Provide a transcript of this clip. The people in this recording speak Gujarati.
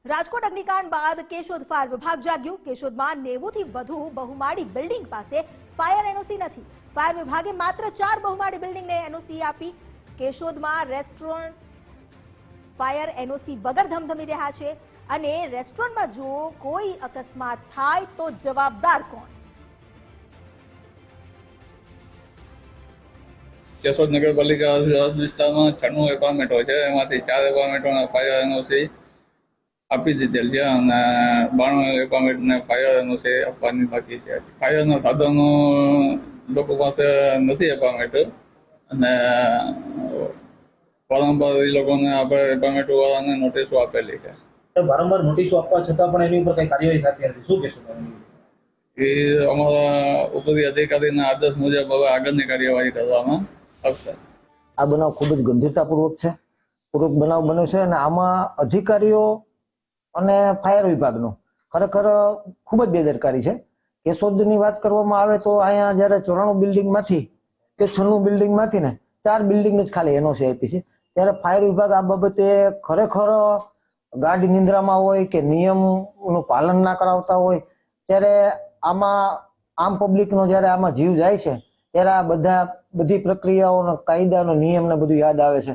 રાજકોટ અગ્નિકાંડ બાદ કેશોદ ફાયર વિભાગ જાગ્યું। કેશોદમાં 90 થી વધુ બહુમાળી બિલ્ડિંગ પાસે ફાયર એનઓસી નથી। ફાયર વિભાગે માત્ર 4 બહુમાળી બિલ્ડિંગને એનઓસી આપી। કેશોદમાં રેસ્ટોરન્ટ ફાયર એનઓસી વગર ધમધમી રહ્યા છે અને રેસ્ટોરન્ટમાં જો કોઈ અકસ્માત થાય તો જવાબદાર કોણ? કેશોદ નગરપાલિકા વિસ્તારમાં 96 એપાર્ટમેન્ટો છે, એમાંથી 4 એપાર્ટમેન્ટોના ફાયર એનઓસી આપી દીધેલ છે અને 92 એપાર્ટમેન્ટને ફાયર એનઓસી આપવાની બાકી છે। ફાયરના સાધનો લોકો પાસે નથી એપાર્ટમેન્ટ અને વારંવાર એ લોકોને આપણે એપાર્ટમેન્ટ વાળાને નોટિસો આપેલી છે। વારંવાર નોટિસો આપવા છતાં પણ એની ઉપર કઈ કાર્યવાહી થતી નથી, શું કહેશો? એ અમારા ઉપરી અધિકારીના આદેશ મુજબ હવે આગળની કાર્યવાહી કરવામાં આવશે। આ બનાવ ખૂબ જ ગંભીરતાપૂર્વક છે, બનાવ બન્યો છે અને આમાં અધિકારીઓ અને ફાયર વિભાગનો ખરેખર ખૂબ જ બેદરકારી છે। કેશોદની વાત કરવામાં આવે તો અહીંયા જયારે 94 બિલ્ડિંગમાંથી કે 96 બિલ્ડિંગમાંથી ને 4 બિલ્ડિંગને જ ખાલી એનઓસી આપી છે, ત્યારે ફાયર વિભાગ આ બાબતે ખરેખર ગાઢ નિંદ્રામાં હોય કે નિયમનું પાલન ના કરાવતા હોય, ત્યારે આમાં આમ પબ્લિકનો જયારે આમાં જીવ જાય છે ત્યારે આ બધી પ્રક્રિયાઓનો કાયદાનો નિયમને બધું યાદ આવે છે।